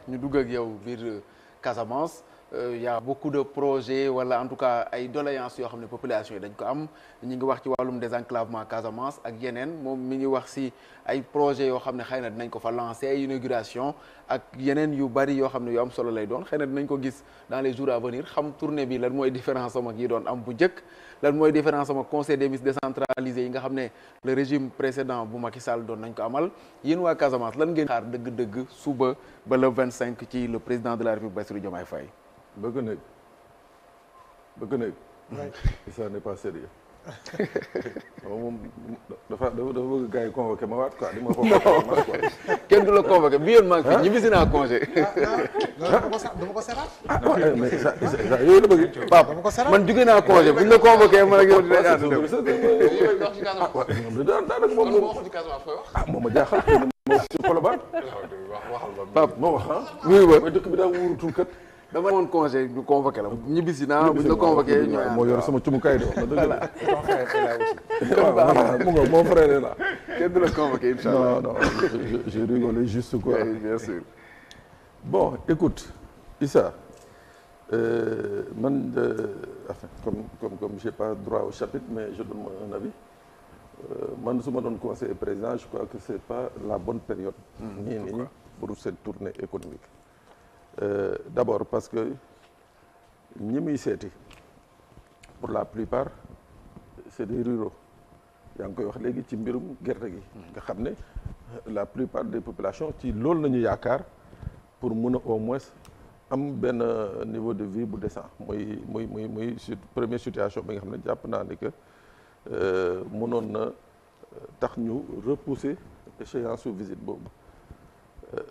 ñu dugg ak yow biir Casamance. Il y a beaucoup de projets wala en tout cas ay doléances yoo xam ne population yi dañ ko am ñu ngi wax ci wàllum désenclavement Casamance ak yeneen moom mi ngi wax si ay projets yoo xam ne xëy na dinañ ko fa lancer ay inauguration ak yeneen yu bari yoo xam ne yu am solo lay doon xëy na dinañ ko gis dans les jours à venir xam tournée bi lan mooy différence am ak yi doon am bu njëkk lan mooy différence am ak conseil des ministres décentralisé yi nga xam ne le régime précédent bu Macky Sall doon nañ ko amal yéen waa Casamance lan ngeen xaar dëgg-dëgg suba ba le 25 ci le président de la République Bassirou Diomaye Faye. bëgg nekk ça n'est pas sérieux moom dafa bëgg gars yi convoqué ma waat quoi di ma ko kenn du la convoqué bi yoon maa ngi fi ñibbisi naa congé dama ko seraat mais ça yooyu la bëgg Pape man jóge naa congé buñ la convoqué man ak yow dinañ ànd daanaka moom ma jaaxal moom ci Colobane Pape moo wax oui ba mooy dëkk bi daa wuurutul kat dama woon congé ñu convoqué la ñibbisi naa buñ la convoqué ñooy moo yor sama cumukaay de wax na dëgg voilà mu nga mon frère est là kenn du la convoqué inchallah non j'ai rigolé juste quoi oui bien sûr bon écoute Issa man enfin comme j'ai pas droit au chapitre mais je donne un avis man su ma doon conseiller président je crois que c'est pas la bonne période nii pour cette tournée économique d'abord parce que ñi muy seeti pour la plupart c'est des ruraux yaa ngi koy wax léegi ci mbirum gerte gi nga xam ne la plupart des populations ci loolu la ñu yaakaar pour mun a au moins am benn niveau de vie bu décent muy première situation bi nga xam ne jàpp naa ni que mënoon na tax ñu repousser échéance su visite boobu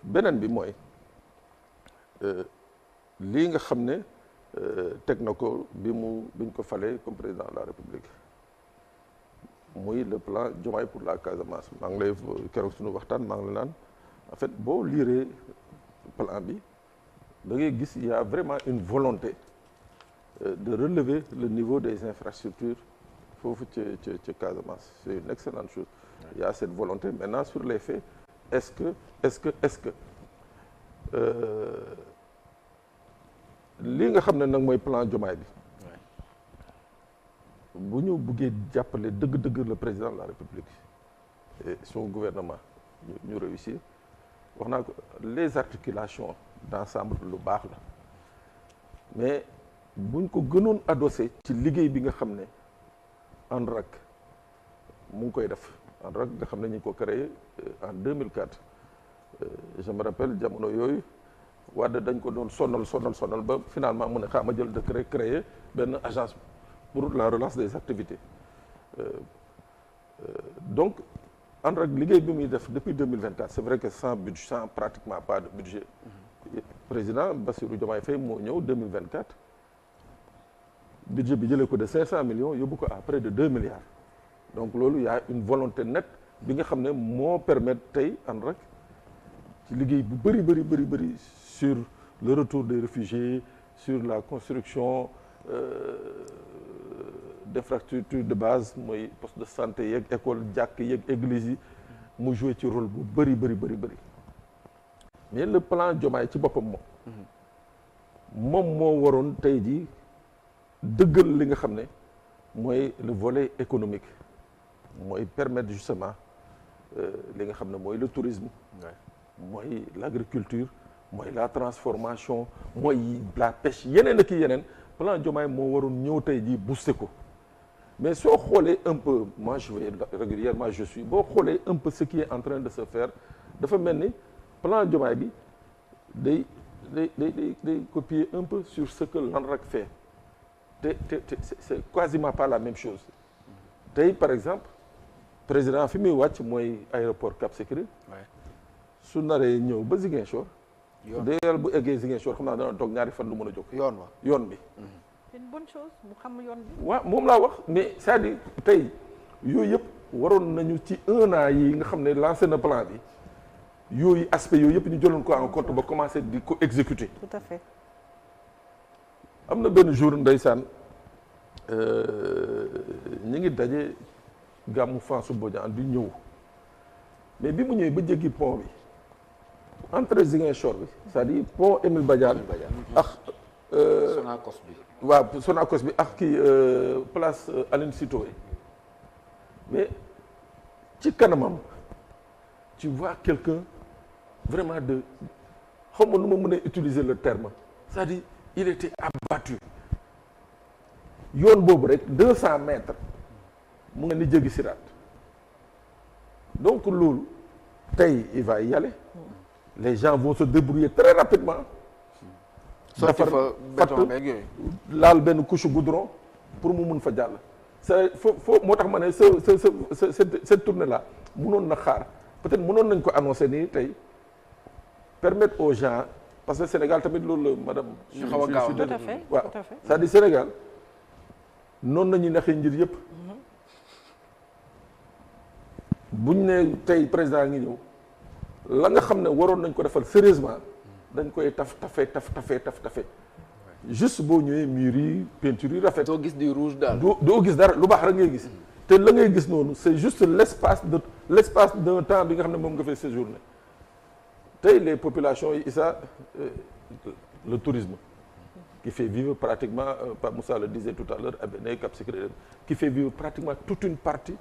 beneen bi mooy lii nga xam ne teg na ko biñ ko falee comme président de la République muy le plan Diomaye pour la Casamance maa ngi lay keroog suñu waxtaan maa ngi la naan en fait boo liiree plan bi da ngay gis il y a vraiment une volonté de relever le niveau des infrastructures foofu ci Casamance c'est une excellente chose il y a cette volonté maintenant sur les faits est-ce que lii nga xam ne nag mooy plan Diomaye bi bu ñu buggee jàppale dëgg-dëgg le président de la République et son gouvernement ñu réussir wax naa ko les articulations d'ensemble lu baax la mais buñ ko gënoon adossé ci liggéey bi nga xam ne ANRAC mu ngi koy def ANRAC nga xam ne ñu ngi ko créé en 2004 je me rappelle jamono yooyu Wade dañ ko doon sonal ba finalement mu ne xaama jël décret créé benn agence pour la relance des activités donc ANRAC liggéey bi muy def depuis 2024 c'est vrai que sans pratiquement pas de budget président Bassirou Diomaye Faye moo ñëw 2024 budget bi jëlee ko de 500 millions yóbbu ko à près de 2 milliards donc loolu y a une volonté nette bi nga xam ne moo permettre tey ANRAC ci liggéey bu bëri sur le retour des réfugiés sur la construction d'infrastructures de base mooy poste de santé yeeg école jàkk yeeg église yi mu joué ci rôle bu bëri mais le plan Diomaye ci boppam moom moo waroon tey jii dëggal li nga xam ne mooy le volet économique mooy permettre justement li nga xam ne mooy le tourisme mooy l'agriculture mooy la transformation mooy la pêche yeneen ak yeneen plan Diomaye moo waroon ñëw tey jii booster ko mais soo xoolee un peu moi je vais régulièrement boo xoolee un peu ce qui est en train de se faire dafa mel ni plan Diomaye bi day copier un peu sur ce que l'ANRAC fait c'est quasiment pas la même chose tey par exemple président fi muy wàcc mooy aéroport Cap Skirring su naree ñëw ba Ziguinchor d'ailleurs bu eggee Ziguinchor xam naa dana toog ñaari fan lu mën a jóg yoon bi c'est une bonne chose mu xam yoon bi waaw moom laa wax mais c'est-à-dire tey yooyu yëpp waroon nañu ci 1 an yi nga xam ne lancé na plan bi yooyu aspect yooyu yëpp ñu jëloon ko en compte ba commencé di ko exécuter tout à fait am na benn jour ndeysaan ñi ngi daje gàmmu François Bodian di ñëw mais bi mu ñëwee ba jéggi pont bi entrée Ziguinchor bi c'est-à-dire pont Émile Badiane ak Sonacos bi. waaw Sonacos bi ak kii place Aline Sitoé mais ci kanamam tu vois quelqu'un vraiment de xaw ma nu ma mën a utiliser le terme c'est-à-dire il était abattu yoon boobu rek 200 mètres mu nga ni jéggi siraat donc loolu tey il va y aller les gens vont se débrouiller très rapidement sotti fa béton beeg yooyu. laal benn couche goudron pour mu mun fa jàll c'est foo moo tax ma ne cette tournée là mënoon na xaar peut-être mënoon nañ ko annoncer nii tey permettre aux gens parce que Sénégal tamit loolu la madame. ñu xaw a gaaw tout à fait waaw tout à fait. c'est-à-dire Sénégal noonu la ñuy naxee njir yëpp buñ ne tey président ngi ñëw la nga xam ne waroon nañ ko defal sérieusement dañ koy tafe juste boo ñëwee murs yi peinture yi rafet. doo gis du rouge daal. doo gis dara lu baax rek ngay gis te la ngay gis noonu c'est juste l'espace d'un temps bi nga xam ne moom nga fay séjourner tey les populations yi Issa le tourisme qui fait vivre pratiquement Pape Moussa le disait tout à l'heure Abéné Cap Skirring qui fait vivre pratiquement toute une partie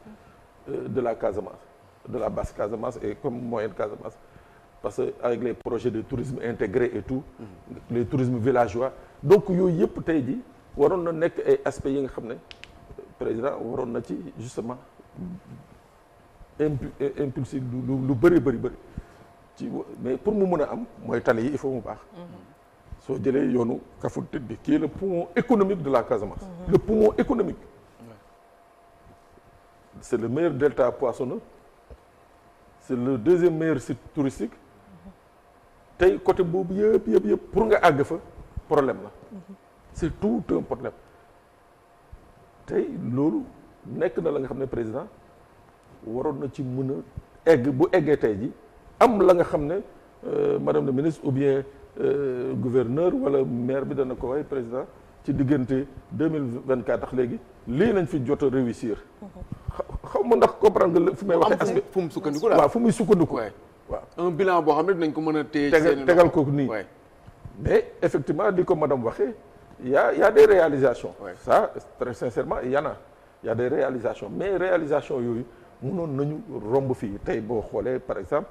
de la Casamance de la basse Casamance et comme moyenne Casamance parce que avec les projets de tourisme intégré et tout les tourismes villageois donc yooyu yëpp tey ji waroon na nekk ay aspects yi nga xam ne président waroon na ci justement impulsé lu bëri ci mais pour mu mën a am mooy tali yi il faut mu baax soo jëlee yoonu Kafountine bi qui est le poumon économique de la Casamance le poumon économique c'est le meilleur delta poissonneux c'est le deuxième meilleur site touristique tey côté boobu yëpp pour nga àgg fa problème la c'est tout un problème tey loolu nekk na la nga xam ne président waroon na ci mën a egg bu eggee tey ji am la nga xam ne madame la ministre ou bien gouverneur wala maire bi dana ko waaye président ci diggante 2024 tax léegi lii nañ fi jot a réussir xaw ma ndax comprendre nga fu may waxee aspect fu mu sukkandiku daal waaw fu muy sukkandiku waaw un bilan boo xam ne dinañ ko mën a téye tegal ko nii mais effectivement di ko madame waxee il y a des réalisations ça très sincèrement il y a des réalisations mais réalisation yooyu mënoon nañu romb fii tey boo xoolee par exemple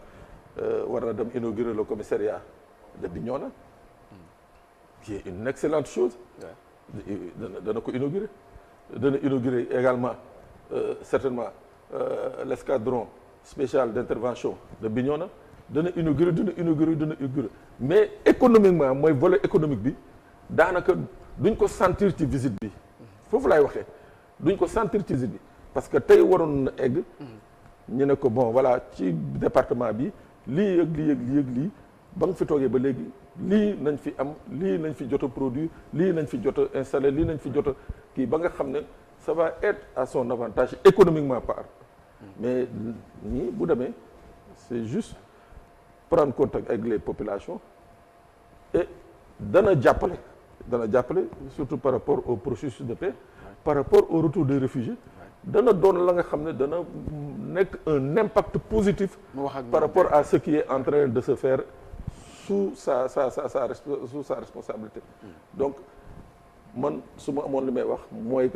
war na dem inaugurer le commissariat de Bignona qui est une excellente chose dana ko inaugurer dana inaugurer également certainement l'escadron spécial d'intervention de Bignona dana inaugurer mais économiquement mooy volet économique bi daanaka duñ ko sentir ci visite bi foofu laay waxee duñ ko sentir ci visite bi parce que tey waroon na egg ñu ne ko bon voilà ci département bi lii ak lii ba nga fi toogee ba léegi lii nañ fi am lii nañ fi jot a produire lii nañ fi jot a installer lii nañ fi jot a kii ba nga xam ne ça va être à son avantage économiquement par mais ñii bu demee c'est juste prendre contact avec les populations et dana jàppale surtout par rapport au processus de paix par rapport au retour des réfugiés dana doon la nga xam ne dana nekk un impact positif par rapport à ce qui est en train de se faire sous sa responsabilité donc man su ma amoon li may wax mooy